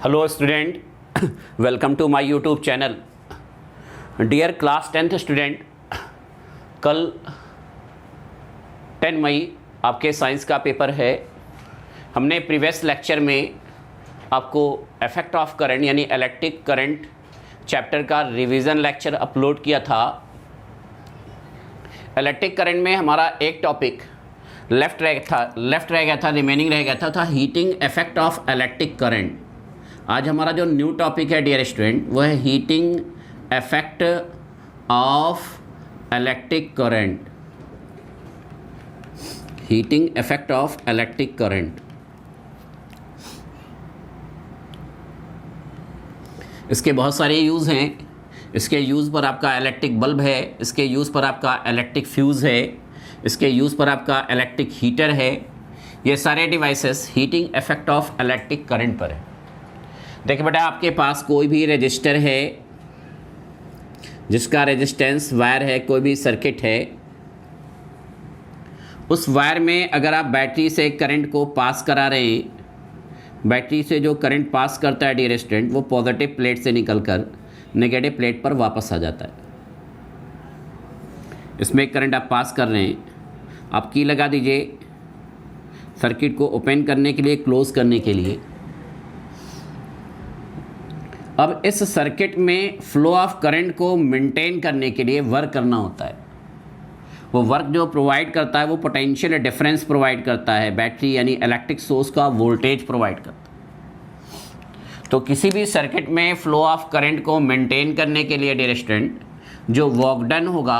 Hello student, welcome to my YouTube channel. Dear class 10th student, कल 10 मई आपके science का paper है। हमने प्रीवियस लेक्चर में आपको इफेक्ट ऑफ करंट यानी इलेक्ट्रिक करंट चैप्टर का रिवीजन लेक्चर अपलोड किया था। इलेक्ट्रिक करंट में हमारा एक टॉपिक लेफ्ट रह गया था, रिमेनिंग रह गया था heating effect of electric current. आज हमारा जो न्यू टॉपिक है डियर स्टूडेंट, वो है heating effect of electric current. Heating effect of electric current. इसके बहुत सारे यूज़ हैं। इसके यूज़ पर आपका इलेक्ट्रिक बल्ब है, इसके यूज़ पर आपका इलेक्ट्रिक फ्यूज़ है, इसके यूज़ पर आपका इलेक्ट्रिक हीटर है। ये सारे devices heating effect of electric current पर है। देखिए बेटा, आपके पास कोई भी रजिस्टर है जिसका रेजिस्टेंस वायर है, कोई भी सर्किट है, उस वायर में अगर आप बैटरी से करंट को पास करा रहे हैं, बैटरी से जो करंट पास करता है डियर स्टूडेंट, वो पॉजिटिव प्लेट से निकलकर नेगेटिव प्लेट पर वापस आ जाता है। इसमें करंट आप पास कर रहे हैं, आप की लगा दीजिए सर्किट को ओपन करने के लिए, क्लोज करने के लिए। अब इस सर्किट में फ्लो ऑफ करंट को मेंटेन करने के लिए वर्क करना होता है। वो वर्क जो प्रोवाइड करता है वो पोटेंशियल डिफरेंस प्रोवाइड करता है, बैटरी यानी इलेक्ट्रिक सोर्स का वोल्टेज प्रोवाइड करता है। तो किसी भी सर्किट में फ्लो ऑफ करंट को मेंटेन करने के लिए डियर स्टूडेंट जो वर्क डन होगा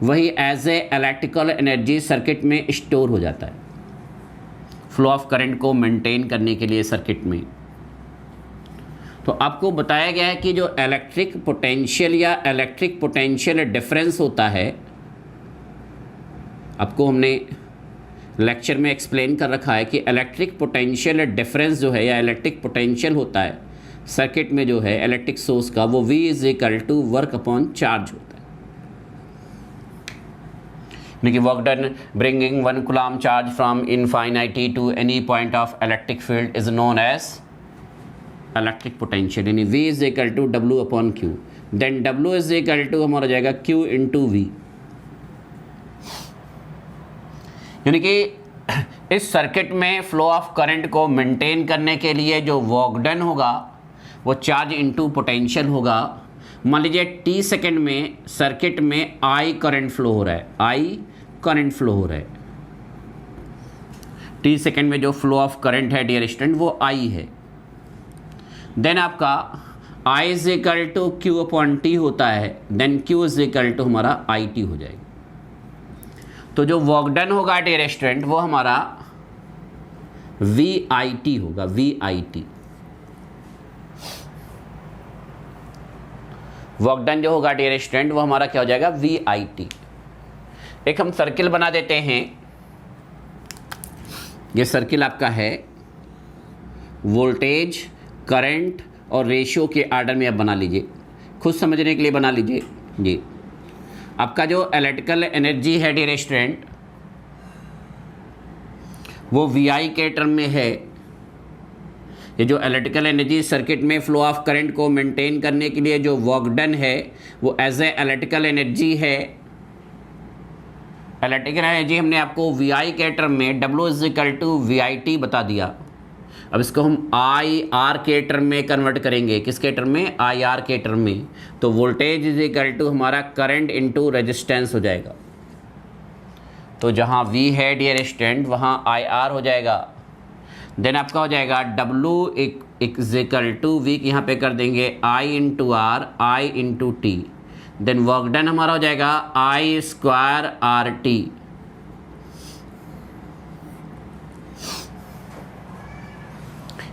वही as a electrical energy circuit में स्टोर हो जाता है। फ्लो ऑफ करंट को मेंटेन करने के लिए सर्किट में तो आपको बताया गया है कि जो इलेक्ट्रिक पोटेंशियल या इलेक्ट्रिक पोटेंशियल डिफरेंस होता है, आपको हमने लेक्चर में एक्सप्लेन कर रखा है कि इलेक्ट्रिक पोटेंशियल डिफरेंस जो है या इलेक्ट्रिक पोटेंशियल होता है सर्किट में जो है इलेक्ट्रिक सोर्स का, वो V = वर्क अपॉन चार्ज होता है। यानी कि work done bringing 1 coulomb charge from infinity to any point of electric field is known as electric potential, यानी V = W/Q। देन W = हमारा हो जाएगा Q × V। यानी कि इस सर्किट में फ्लो ऑफ करंट को मेंटेन करने के लिए जो वर्क डन होगा वो चार्ज इनटू पोटेंशियल होगा। मान लीजिए t सेकेंड में सर्किट में I करंट फ्लो हो रहा है, I करंट फ्लो हो रहा है। t सेकेंड में जो फ्लो ऑफ करंट है डियर स्टूडेंट वो I है। देन आपका I = Q/T होता है, देन Q = हमारा IT हो जाएगा। तो जो वर्क डन होगा डियर स्टूडेंट वो हमारा VIT होगा, VIT। वर्क डन जो होगा डियर स्टूडेंट वो हमारा क्या हो जाएगा, VIT। एक हम सर्किल बना देते हैं। ये सर्किल आपका है, वोल्टेज करंट और रेशियो के आर्डर में आप बना लीजिए, खुद समझने के लिए बना लीजिए। जी, आपका जो इलेक्ट्रिकल एनर्जी है डियर स्टूडेंट वो VI के टर्म में है। ये जो इलेक्ट्रिकल एनर्जी सर्किट में फ्लो ऑफ करंट को मेंटेन करने के लिए जो वर्क डन है वो एज ए इलेक्ट्रिकल एनर्जी है। इलेक्ट्रिकल एनर्जी हमने आपको VI के टर्म में W = VIT बता दिया। अब इसको हम IR के टर्म में कन्वर्ट करेंगे। किसके टर्म में? IR के टर्म में। तो वोल्टेज = हमारा करंट इनटू रेजिस्टेंस हो जाएगा। तो जहाँ V है डियर स्टूडेंट वहाँ IR हो जाएगा। देन आपका हो जाएगा W = V, यहाँ पे कर देंगे I × R, I × T। Then work done हमारा हो जाएगा I² RT।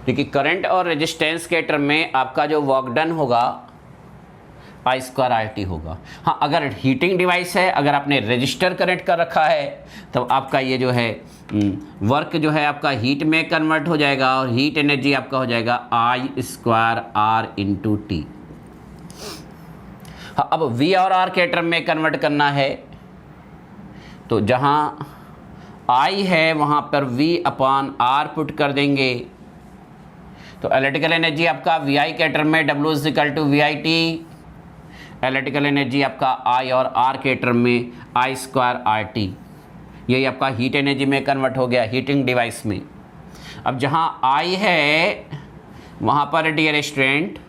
क्योंकि करंट और रेजिस्टेंस के टर्म में आपका जो वर्क डन होगा I² RT होगा। हाँ, अगर हीटिंग डिवाइस है, अगर आपने रजिस्टर कनेक्ट कर रखा है तो आपका ये जो है वर्क जो है आपका हीट में कन्वर्ट हो जाएगा और हीट एनर्जी आपका हो जाएगा I² R × T। हाँ, अब V और R के टर्म में कन्वर्ट करना है तो जहाँ I है वहाँ पर V/R पुट कर देंगे। तो इलेक्ट्रिकल एनर्जी आपका वी आई के टर्म में W is equal to V I T, electrical energy आपका I और R के टर्म में I स्क्वायर आर टी। यही आपका हीट एनर्जी में कन्वर्ट हो गया हीटिंग डिवाइस में। अब जहाँ I है वहाँ पर dear student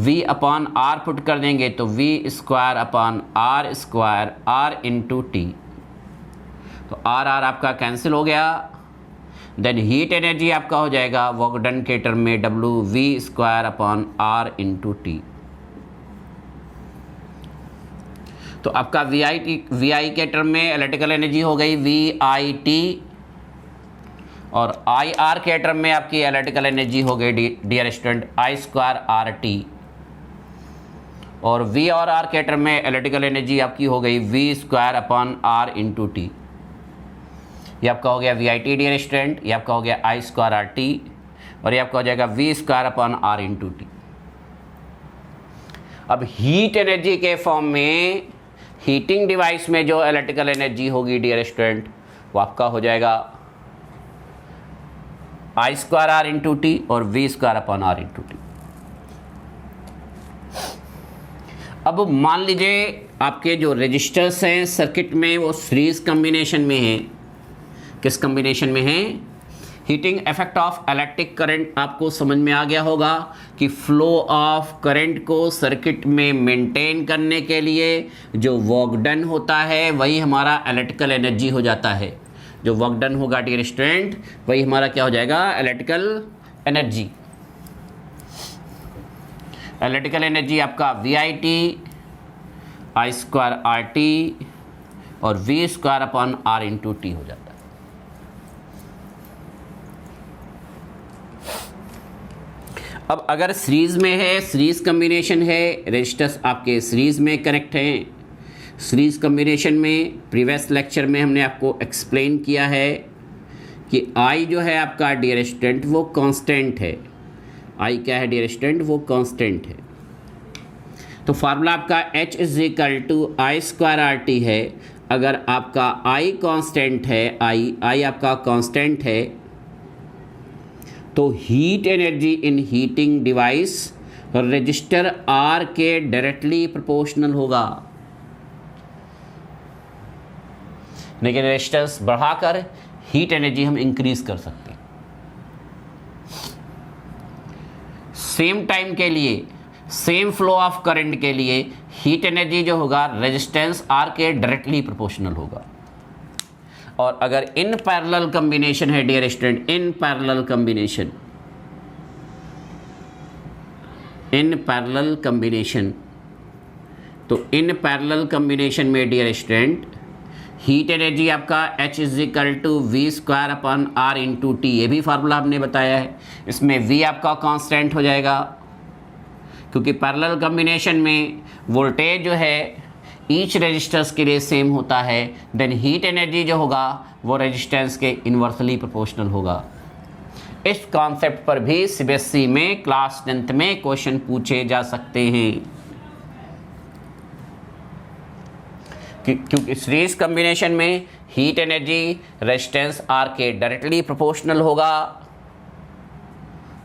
V upon R put कर देंगे तो V square upon R square R into T. तो R आपका कैंसिल हो गया। देन हीट एनर्जी आपका हो जाएगा वर्क डन के टर्म में W V square upon R into T. तो आपका वी आई के टर्म में इलेक्ट्रिकल एनर्जी हो गई VIT और IR के टर्म में आपकी इलेक्ट्रिकल एनर्जी हो गई dear student I square R T. और V और R के टर्म में इलेक्ट्रिकल एनर्जी आपकी हो गई V square upon R into T. ये आपका हो गया VIT डियर स्टूडेंट, ये आपका हो गया I स्क्वायर आर टी और ये आपका हो जाएगा V square upon R into T. अब हीट एनर्जी के फॉर्म में हीटिंग डिवाइस में जो इलेक्ट्रिकल एनर्जी होगी डियर स्टूडेंट वो आपका हो जाएगा I square R into T और V square upon R into T. अब मान लीजिए आपके जो रजिस्टर्स हैं सर्किट में वो सीरीज कॉम्बिनेशन में हैं। किस कॉम्बिनेशन में हैं? Heating effect of electric current आपको समझ में आ गया होगा कि फ्लो ऑफ करंट को सर्किट में मेंटेन करने के लिए जो वर्क डन होता है वही हमारा इलेक्ट्रिकल एनर्जी हो जाता है। जो वर्क डन होगा डियर स्टूडेंट वही हमारा क्या हो जाएगा? Electrical energy. इलेक्ट्रिकल एनर्जी आपका VIT I square R T और V square upon R into T हो जाता है। अब अगर सीरीज में है, सीरीज कम्बिनेशन है, रजिस्टर्स आपके सीरीज में कनेक्ट हैं, सीरीज कम्बिनेशन में प्रीवियस लेक्चर में हमने आपको एक्सप्लेन किया है कि I जो है आपका डियर स्टूडेंट वो कांस्टेंट है। I क्या है डियर स्टूडेंट? वो कांस्टेंट है। तो फार्मूला आपका H is equal to I square R T है। अगर आपका I कांस्टेंट है, I आपका कांस्टेंट है तो heat energy in heating device register R के डायरेक्टली प्रोपोर्शनल होगा। लेकिन रजिस्टर्स बढ़ाकर हीट एनर्जी हम इंक्रीज कर सकते हैं। सेम टाइम के लिए, सेम फ्लो ऑफ करंट के लिए हीट एनर्जी जो होगा रेजिस्टेंस R के डायरेक्टली प्रोपोर्शनल होगा। और अगर इन पैरेलल कॉम्बिनेशन है dear student, in parallel combination, in parallel combination, तो इन पैरेलल कॉम्बिनेशन में डियर स्टूडेंट हीट एनर्जी आपका H is equal to V square upon R into T. ये भी फार्मूला हमने बताया है। इसमें V आपका कांस्टेंट हो जाएगा क्योंकि पैरेलल कॉम्बिनेशन में वोल्टेज जो है ईच रेजिस्टेंस के लिए सेम होता है। देन हीट एनर्जी जो होगा वो रेजिस्टेंस के इन्वर्सली प्रोपोर्शनल होगा। इस कॉन्सेप्ट पर भी CBSE में क्लास 10th में क्वेश्चन पूछे जा सकते हैं क्योंकि सीरीज कॉम्बिनेशन में हीट एनर्जी रेजिस्टेंस R के डायरेक्टली प्रोपोर्शनल होगा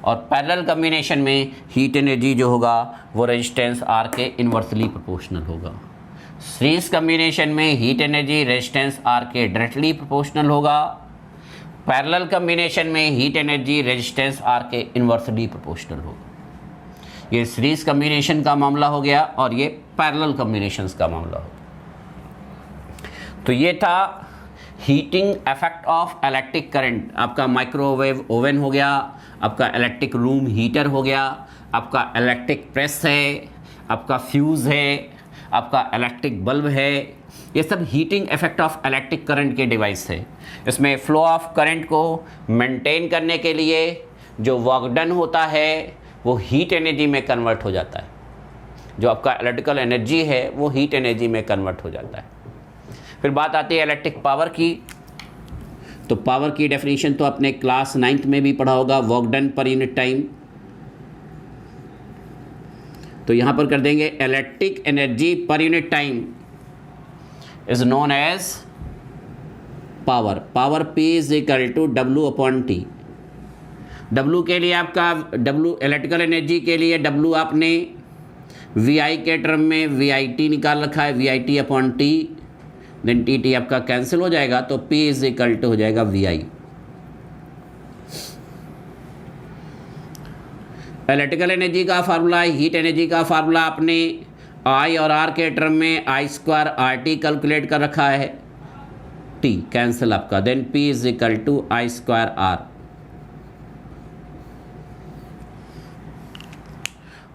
और पैरेलल कॉम्बिनेशन में हीट एनर्जी जो होगा वो रेजिस्टेंस R के इन्वर्सली प्रोपोर्शनल होगा। सीरीज कॉम्बिनेशन में हीट एनर्जी रेजिस्टेंस R के डायरेक्टली प्रोपोर्शनल होगा, पैरेलल कॉम्बिनेशन में हीट एनर्जी रेजिस्टेंस R के इन्वर्सली प्रोपोर्शनल होगा। ये सीरीज कॉम्बिनेशन का मामला हो गया और ये पैरेलल कॉम्बिनेशंस का मामला हो गया। तो ये था heating effect of electric current. आपका माइक्रोवेव ओवन हो गया, आपका इलेक्ट्रिक रूम हीटर हो गया, आपका इलेक्ट्रिक प्रेस है, आपका फ्यूज़ है, आपका इलेक्ट्रिक बल्ब है। ये सब heating effect of electric current के डिवाइस है। इसमें फ्लो ऑफ करंट को मेंटेन करने के लिए जो वर्क डन होता है वो हीट एनर्जी में कन्वर्ट हो जाता है। जो आपका इलेक्ट्रिकल एनर्जी है वो हीट एनर्जी में कन्वर्ट हो जाता है। फिर बात आती है इलेक्ट्रिक पावर की। तो पावर की डेफिनेशन तो आपने क्लास 9th में भी पढ़ा होगा, work done per unit time. तो यहाँ पर कर देंगे electric energy per unit time is known as power. Power P is equal to W upon T. W के लिए आपका W इलेक्ट्रिकल एनर्जी के लिए W आपने VI के टर्म में VIT निकाल रखा है, VIT upon T, then TT आपका कैंसिल हो जाएगा, तो P इज इक्वल टू हो जाएगा VI। इलेक्ट्रिकल एनर्जी का फार्मूला, हीट एनर्जी का फार्मूला आपने I और R के टर्म में I स्क्वायर RT कैलकुलेट कर रखा है, T कैंसिल आपका, then P is equal to I square R।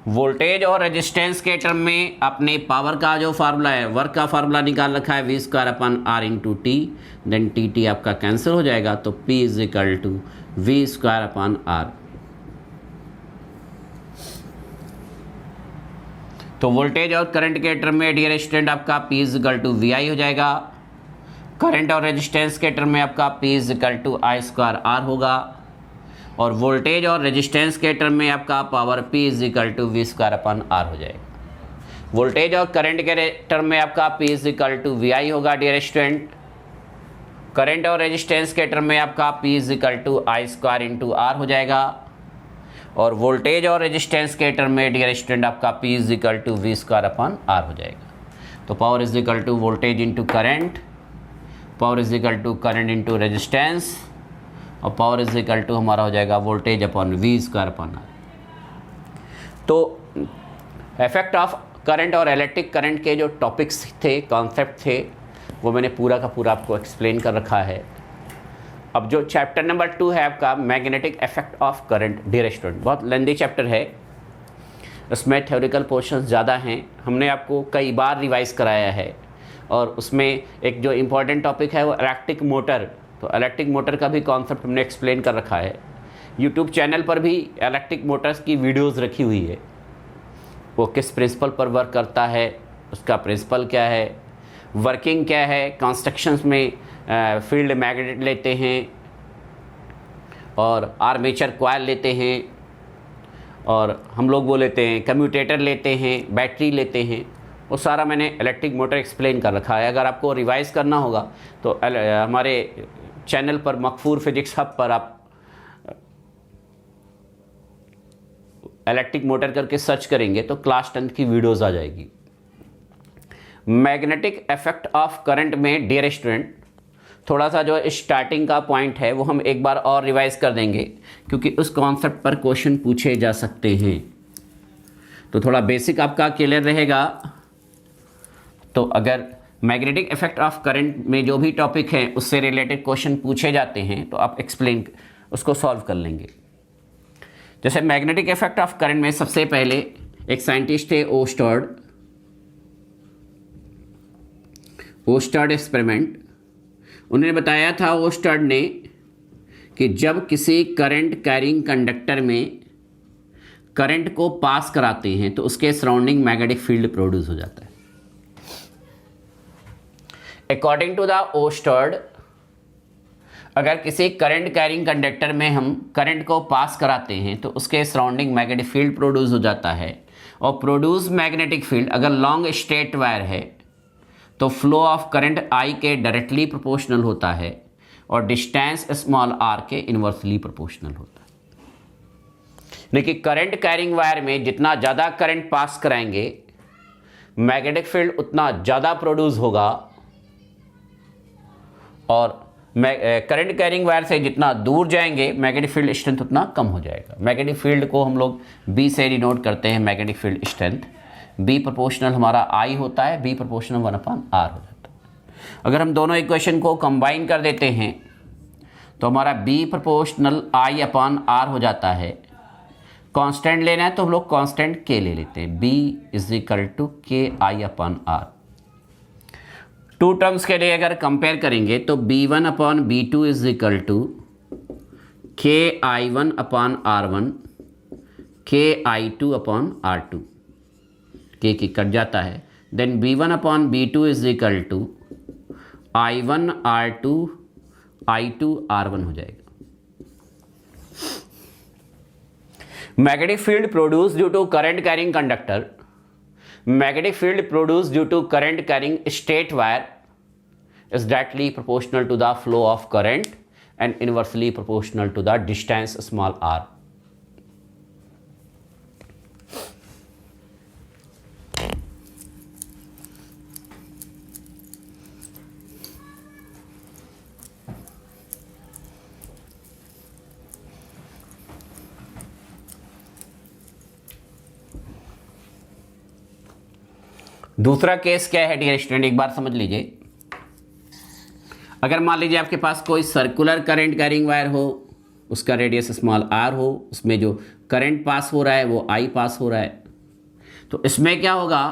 Voltage और रेजिस्टेंस के टर्म में अपने पावर का जो फार्मूला है, वर्क का फार्मूला निकाल रखा है, V square upon R into T, then TT आपका कैंसिल हो जाएगा, तो P is equal to V square upon R। तो वोल्टेज और करंट के टर्म में डियर स्टूडेंट आपका P is equal to VI हो जाएगा, करंट और रेजिस्टेंस के टर्म में आपका P is equal to I square R होगा, और वोल्टेज और रेजिस्टेंस के टर्म में आपका power P is equal to V square upon R हो जाएगा। वोल्टेज और करंट के टर्म में आपका P is equal to VI होगा डियर स्टूडेंट, करंट और रेजिस्टेंस के टर्म में आपका P is equal to I square into R हो जाएगा, और वोल्टेज और रेजिस्टेंस के टर्म में डियर स्टूडेंट आपका P is equal to V square upon R हो जाएगा। तो power is equal to voltage into current, power is equal to current into resistance, और पावर इज इक्वल टू हमारा हो जाएगा voltage upon V square upon R। तो effect of current और electric current के जो टॉपिक्स थे, कॉन्सेप्ट थे, वो मैंने पूरा का पूरा आपको एक्सप्लेन कर रखा है। अब जो चैप्टर नंबर 2 है आपका magnetic effect of current dear student, बहुत लेंदी चैप्टर है, उसमें थ्योरिटिकल पोर्शंस ज़्यादा हैं, हमने आपको कई बार रिवाइज कराया है, और उसमें एक जो इम्पॉर्टेंट टॉपिक है वो इलेक्ट्रिक मोटर, तो इलेक्ट्रिक मोटर का भी कॉन्सेप्ट हमने एक्सप्लेन कर रखा है। यूट्यूब चैनल पर भी इलेक्ट्रिक मोटर्स की वीडियोस रखी हुई है, वो किस प्रिंसिपल पर वर्क करता है, उसका प्रिंसिपल क्या है, वर्किंग क्या है, कंस्ट्रक्शंस में फील्ड मैग्नेट लेते हैं और आर्मेचर कॉइल लेते हैं, और हम लोग वो लेते हैं कम्यूटेटर लेते हैं, बैटरी लेते हैं, वो सारा मैंने इलेक्ट्रिक मोटर एक्सप्लेन कर रखा है। अगर आपको रिवाइज़ करना होगा तो हमारे चैनल पर मकफूर फिजिक्स हब पर आप इलेक्ट्रिक मोटर करके सर्च करेंगे तो क्लास 10 की वीडियोस आ जाएगी। मैग्नेटिक इफेक्ट ऑफ करंट में डियर स्टूडेंट थोड़ा सा जो स्टार्टिंग का पॉइंट है वो हम एक बार और रिवाइज कर देंगे, क्योंकि उस कॉन्सेप्ट पर क्वेश्चन पूछे जा सकते हैं, तो थोड़ा बेसिक आपका क्लियर रहेगा। तो अगर मैग्नेटिक इफेक्ट ऑफ करंट में जो भी टॉपिक है उससे रिलेटेड क्वेश्चन पूछे जाते हैं तो आप एक्सप्लेन उसको सॉल्व कर लेंगे। जैसे मैग्नेटिक इफेक्ट ऑफ करंट में सबसे पहले एक साइंटिस्ट थे ओस्टर्ड एक्सपेरिमेंट, उन्होंने बताया था ओस्टर्ड ने कि जब किसी करंट कैरिंग कंडक्टर में करंट को पास कराते हैं तो उसके सराउंडिंग मैग्नेटिक फील्ड प्रोड्यूस हो जाता है। अकॉर्डिंग टू द ओस्टर्ड, अगर किसी करंट कैरिंग कंडक्टर में हम करंट को पास कराते हैं तो उसके सराउंडिंग मैग्नेटिक फील्ड प्रोड्यूस हो जाता है, और प्रोड्यूस मैग्नेटिक फील्ड अगर लॉन्ग स्ट्रेट वायर है तो फ्लो ऑफ करंट I के डायरेक्टली प्रोपोर्शनल होता है, और डिस्टेंस स्मॉल r के इन्वर्सली प्रोपोर्शनल होता है। लेकिन करंट कैरिंग वायर में जितना ज़्यादा करंट पास कराएंगे मैग्नेटिक फील्ड उतना ज़्यादा प्रोड्यूस होगा, और करंट कैरिंग वायर से जितना दूर जाएंगे मैग्नेटिक फील्ड स्ट्रेंथ उतना कम हो जाएगा। मैग्नेटिक फील्ड को हम लोग B से डिनोट करते हैं, magnetic field strength B proportional हमारा I होता है, B प्रोपोर्शनल 1/r हो जाता है। अगर हम दोनों इक्वेशन को कंबाइन कर देते हैं तो हमारा B प्रोपोर्शनल I/r हो जाता है। कांस्टेंट लेना है तो हम लोग कांस्टेंट K ले लेते हैं, B = KI/r। टू टर्म्स के लिए अगर कंपेयर करेंगे तो B1/B2 = KI1/r1 KI2/r2, K cut जाता है, देन B1/B2 = I1/r2 I2/r1 हो जाएगा। Magnetic field produce due to current carrying conductor, magnetic field produced due to current carrying straight wire is directly proportional to the flow of current and inversely proportional to the distance small r. दूसरा case क्या है dear student, एक बार समझ लीजिए। अगर मान लीजिए आपके पास कोई सर्कुलर करंट कैरिंग वायर हो, उसका रेडियस स्मॉल आर हो, उसमें जो करंट पास हो रहा है वो आई पास हो रहा है, तो इसमें क्या होगा,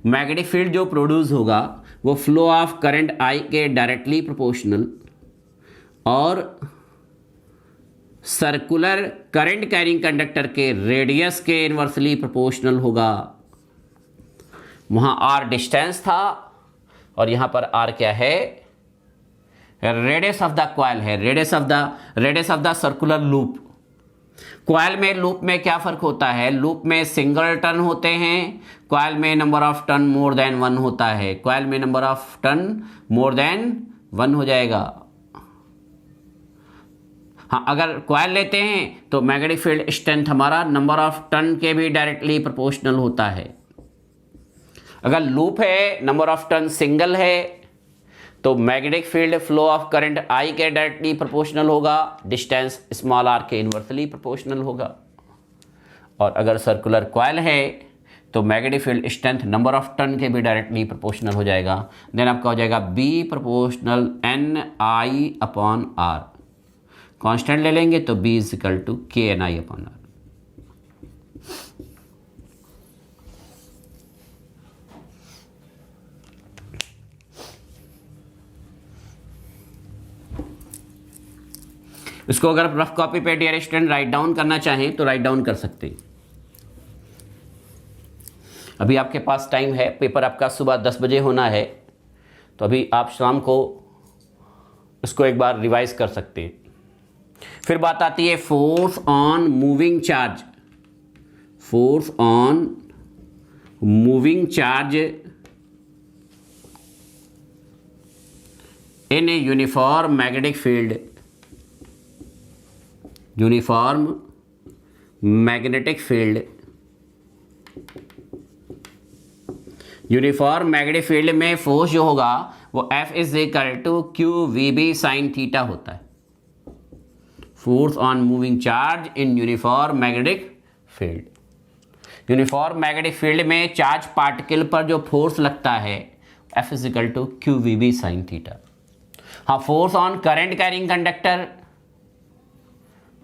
मैग्नेटिक फील्ड जो प्रोड्यूस होगा वो फ्लो ऑफ करंट आई के डायरेक्टली प्रोपोर्शनल और सर्कुलर करंट कैरिंग कंडक्टर के रेडियस के इन्वर्सली प्रोपोर्शनल होगा। वहाँ आर डिस्टेंस था और यहाँ पर आर क्या है, रेडियस ऑफ द कॉइल है, radius of the circular loop. Coil में लूप में क्या फ़र्क होता है, लूप में सिंगल टर्न होते हैं, कॉइल में number of turn more than one होता है, कॉइल में number of turn more than one हो जाएगा। हाँ, अगर कॉइल लेते हैं तो मैग्नेटिक फील्ड स्ट्रेंथ हमारा नंबर ऑफ टर्न के भी डायरेक्टली प्रोपोर्शनल होता है। अगर लूप है, नंबर ऑफ टर्न सिंगल है, तो magnetic field flow of current I के डायरेक्टली प्रोपोर्शनल होगा, डिस्टेंस स्मॉल आर के इन्वर्सली प्रोपोर्शनल होगा। और अगर सर्कुलर कॉइल है तो magnetic field strength number of turn के भी डायरेक्टली प्रोपोर्शनल हो जाएगा। देन आपका हो जाएगा B proportional N I upon R. Constant ले लेंगे तो B is equal to K N I upon R. इसको अगर रफ कॉपी पे डियर स्टूडेंट राइट डाउन करना चाहें तो राइट डाउन कर सकते हैं। अभी आपके पास टाइम है, पेपर आपका सुबह 10 बजे होना है, तो अभी आप शाम को इसको एक बार रिवाइज कर सकते हैं। फिर बात आती है force on moving charge. Force on moving charge in a uniform magnetic field. Uniform magnetic field, uniform magnetic field में फोर्स जो होगा वो F is equal to Q V B sine theta होता है। Force on moving charge in uniform magnetic field. Uniform magnetic field में charge particle पर जो force लगता है F is equal to Q V B sine theta. हाँ, force on current carrying conductor,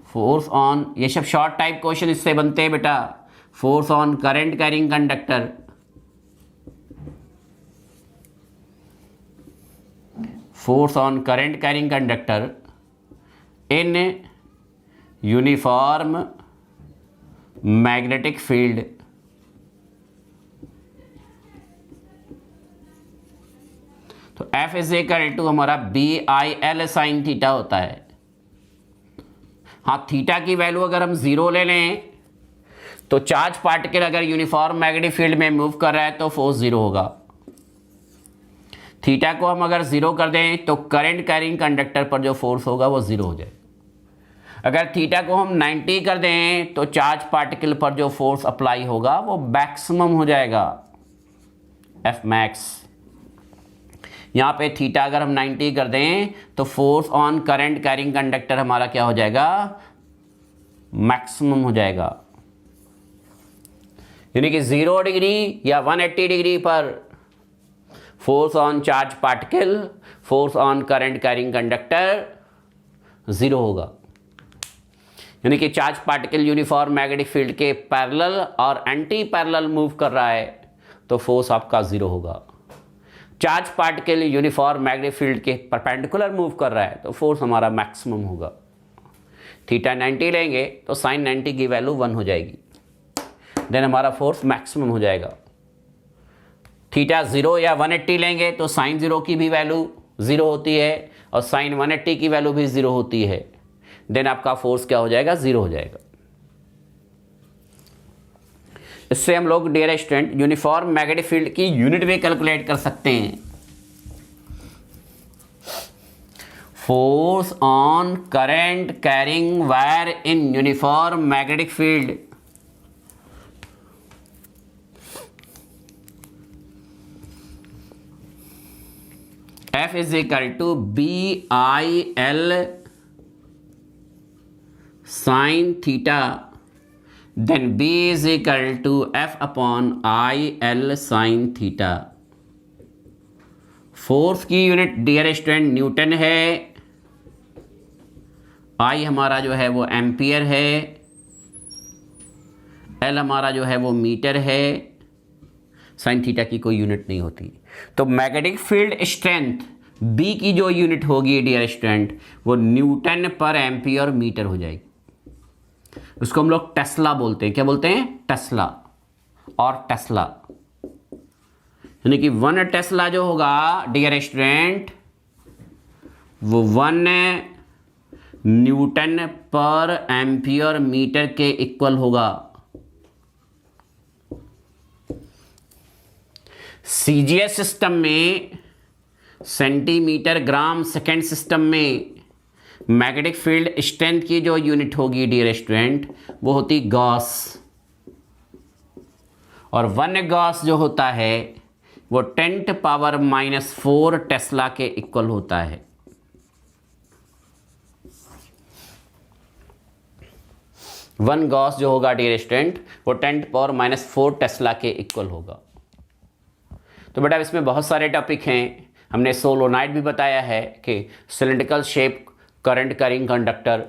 force on, ये सब शॉर्ट टाइप क्वेश्चन इससे बनते हैं बेटा। Force on current carrying conductor, force on current carrying conductor in uniform magnetic field. तो F is equal to हमारा B I L sine theta होता है। हाँ, थीटा की वैल्यू अगर हम 0 ले लें तो चार्ज पार्टिकल अगर यूनिफॉर्म मैग्नेटिक फील्ड में मूव कर रहा है तो फोर्स 0 होगा। थीटा को हम अगर 0 कर दें तो करंट कैरिंग कंडक्टर पर जो फोर्स होगा वो 0 हो जाए। अगर थीटा को हम 90 कर दें तो चार्ज पार्टिकल पर जो फोर्स अप्लाई होगा वो मैक्सिमम हो जाएगा, एफ मैक्स। यहाँ पे थीटा अगर हम 90 कर दें तो force on current carrying conductor हमारा क्या हो जाएगा, मैक्सिमम हो जाएगा। यानी कि 0 डिग्री या 180 डिग्री पर force on charge particle, force on current carrying conductor 0 होगा। यानी कि charge particle uniform magnetic field के पैरेलल और एंटी पैरेलल मूव कर रहा है तो फोर्स आपका 0 होगा। Charge particle uniform magnetic field के परपेंडिकुलर मूव कर रहा है तो फोर्स हमारा मैक्सिमम होगा। थीटा 90 लेंगे तो साइन 90 की वैल्यू 1 हो जाएगी, देन हमारा फोर्स मैक्सिमम हो जाएगा। थीटा 0 या 180 लेंगे तो साइन 0 की भी वैल्यू 0 होती है और साइन 180 की वैल्यू भी 0 होती है, देन आपका फोर्स क्या हो जाएगा, 0 हो जाएगा। इससे हम लोग dear student uniform magnetic field की यूनिट भी कैलकुलेट कर सकते हैं। force on current carrying wire in uniform magnetic field. F is equal to BIL sin theta, then B is equal to F upon IL sin theta. Force की unit dear student Newton है, आई हमारा जो है वो ampere है, L हमारा जो है वो मीटर है, साइन थीटा की कोई यूनिट नहीं होती। तो मैग्नेटिक फील्ड स्ट्रेंथ बी की जो यूनिट होगी डियर स्टूडेंट वो न्यूटन पर एम्पियर मीटर हो जाएगी। उसको हम लोग टेस्ला बोलते हैं। क्या बोलते हैं? टेस्ला और टेस्ला, यानी कि 1 टेस्ला जो होगा डियर स्टूडेंट वो 1 न्यूटन पर एम्पियर मीटर के इक्वल होगा। सीजीएस सिस्टम में, सेंटीमीटर ग्राम सेकेंड सिस्टम में मैग्नेटिक फील्ड स्ट्रेंथ की जो यूनिट होगी डियर स्टूडेंट वो होती गॉस, और 1 गॉस जो होता है वो 10⁻⁻⁴ टेस्ला के इक्वल होता है। वन गॉस जो होगा डियर स्टूडेंट वो 10⁻⁻⁴ टेस्ला के इक्वल होगा। तो बेटा इसमें बहुत सारे टॉपिक हैं। हमने सोलोनाइड भी बताया है कि cylindrical shape current carrying conductor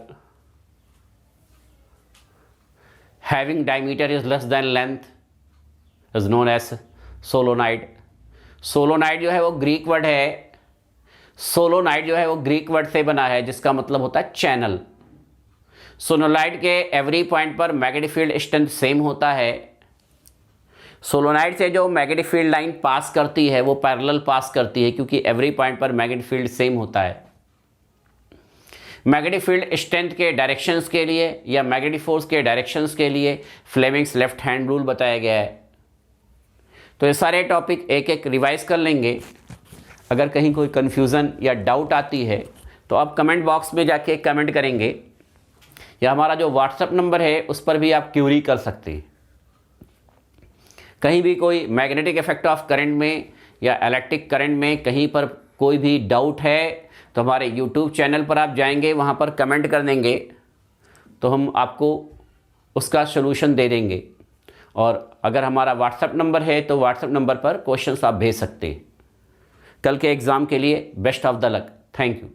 having diameter is less than length is known as solenoid. Solenoid जो है वो ग्रीक वर्ड है, सोलोनाइड जो है वो ग्रीक वर्ड से बना है जिसका मतलब होता है चैनल। सोलोनाइड के एवरी पॉइंट पर मैग्नेटिक फील्ड स्ट्रेंथ सेम होता है। सोलोनाइड से जो मैग्नेटिक फील्ड लाइन पास करती है वो पैरेलल पास करती है क्योंकि एवरी पॉइंट पर मैग्नेटिक फील्ड सेम होता है। मैग्नेटिक फील्ड स्ट्रेंथ के डायरेक्शंस के लिए या मैग्नेटिक फोर्स के डायरेक्शंस के लिए फ्लेमिंग्स लेफ्ट हैंड रूल बताया गया है। तो ये सारे टॉपिक एक एक रिवाइज कर लेंगे। अगर कहीं कोई कन्फ्यूज़न या डाउट आती है तो आप कमेंट बॉक्स में जाके कमेंट करेंगे, या हमारा जो व्हाट्सएप नंबर है उस पर भी आप क्यूरी कर सकते हैं। कहीं भी कोई मैग्नेटिक इफेक्ट ऑफ करंट में या इलेक्ट्रिक करंट में कहीं पर कोई भी डाउट है तो हमारे यूट्यूब चैनल पर आप जाएंगे, वहाँ पर कमेंट कर देंगे तो हम आपको उसका सलूशन दे देंगे। और अगर हमारा व्हाट्सएप नंबर है तो व्हाट्सएप नंबर पर क्वेश्चंस आप भेज सकते हैं। कल के एग्ज़ाम के लिए best of the luck. Thank you.